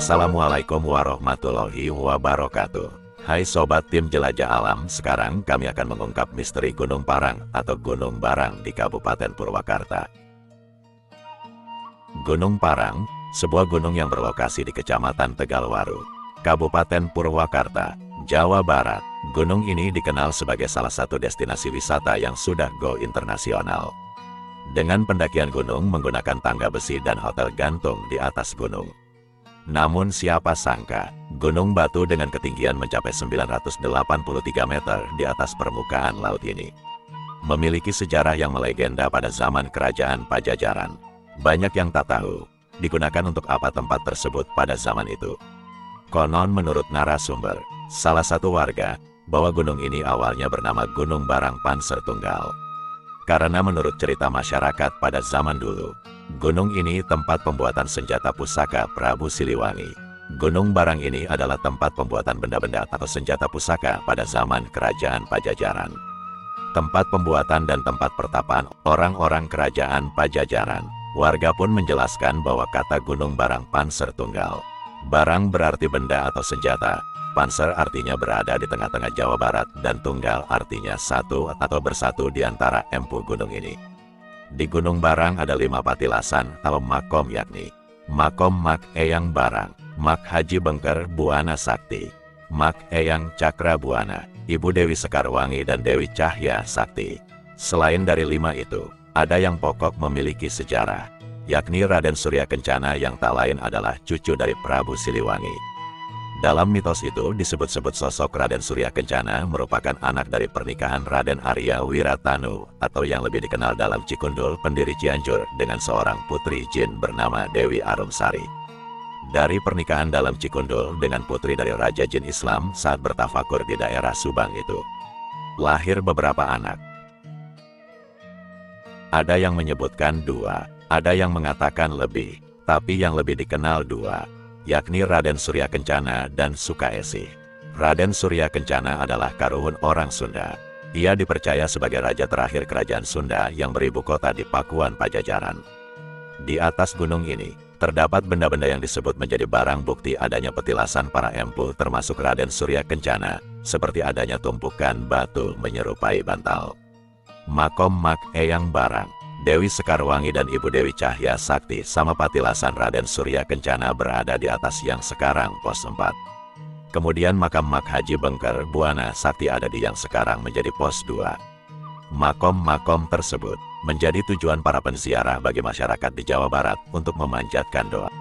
Assalamualaikum warahmatullahi wabarakatuh. Hai sobat tim jelajah alam, sekarang kami akan mengungkap misteri Gunung Parang atau Gunung Barang di Kabupaten Purwakarta. Gunung Parang, sebuah gunung yang berlokasi di Kecamatan Tegalwaru, Kabupaten Purwakarta, Jawa Barat. Gunung ini dikenal sebagai salah satu destinasi wisata yang sudah go internasional. Dengan pendakian gunung menggunakan tangga besi dan hotel gantung di atas gunung. Namun siapa sangka, gunung batu dengan ketinggian mencapai 983 meter di atas permukaan laut ini memiliki sejarah yang melegenda pada zaman kerajaan Pajajaran. Banyak yang tak tahu, digunakan untuk apa tempat tersebut pada zaman itu. Konon menurut narasumber, salah satu warga, bahwa gunung ini awalnya bernama Gunung Barang Panser Tunggal. Karena menurut cerita masyarakat pada zaman dulu, gunung ini tempat pembuatan senjata pusaka Prabu Siliwangi. Gunung Barang ini adalah tempat pembuatan benda-benda atau senjata pusaka pada zaman kerajaan Pajajaran. Tempat pembuatan dan tempat pertapaan orang-orang kerajaan Pajajaran. Warga pun menjelaskan bahwa kata Gunung Barang Panser Tunggal. Barang berarti benda atau senjata. Panser artinya berada di tengah-tengah Jawa Barat dan Tunggal artinya satu atau bersatu di antara empu gunung ini. Di Gunung Barang ada 5 patilasan atau makom, yakni Makom Mak Eyang Barang, Mak Haji Bengker Buana Sakti, Mak Eyang Cakra Buana, Ibu Dewi Sekarwangi dan Dewi Cahya Sakti. Selain dari 5 itu, ada yang pokok memiliki sejarah, yakni Raden Surya Kencana yang tak lain adalah cucu dari Prabu Siliwangi. Dalam mitos itu disebut-sebut sosok Raden Surya Kencana merupakan anak dari pernikahan Raden Arya Wiratanu atau yang lebih dikenal dalam Cikundul pendiri Cianjur dengan seorang putri jin bernama Dewi Arumsari. Dari pernikahan dalam Cikundul dengan putri dari Raja Jin Islam saat bertafakur di daerah Subang itu, lahir beberapa anak. Ada yang menyebutkan 2, ada yang mengatakan lebih, tapi yang lebih dikenal 2. Yakni Raden Surya Kencana dan Sukaesi. Raden Surya Kencana adalah karuhun orang Sunda. Ia dipercaya sebagai raja terakhir kerajaan Sunda yang beribu kota di Pakuan Pajajaran. Di atas gunung ini, terdapat benda-benda yang disebut menjadi barang bukti adanya petilasan para empu termasuk Raden Surya Kencana, seperti adanya tumpukan batu menyerupai bantal. Makom Mak Eyang Barang, Dewi Sekarwangi dan Ibu Dewi Cahya Sakti sama patilasan Raden Surya Kencana berada di atas yang sekarang pos 4. Kemudian makam Mak Haji Bengker Buana Sakti ada di yang sekarang menjadi pos 2. Makom-makom tersebut menjadi tujuan para penziarah bagi masyarakat di Jawa Barat untuk memanjatkan doa.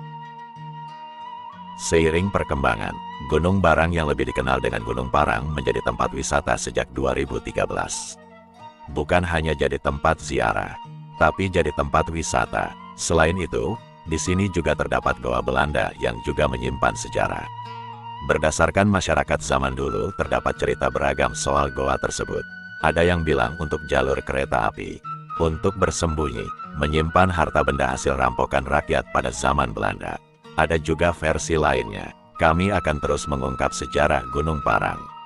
Seiring perkembangan, Gunung Barang yang lebih dikenal dengan Gunung Parang menjadi tempat wisata sejak 2013. Bukan hanya jadi tempat ziarah, tapi jadi tempat wisata. Selain itu, di sini juga terdapat goa Belanda yang juga menyimpan sejarah. Berdasarkan masyarakat zaman dulu, terdapat cerita beragam soal goa tersebut. Ada yang bilang untuk jalur kereta api, untuk bersembunyi, menyimpan harta benda hasil rampokan rakyat pada zaman Belanda. Ada juga versi lainnya. Kami akan terus mengungkap sejarah Gunung Parang.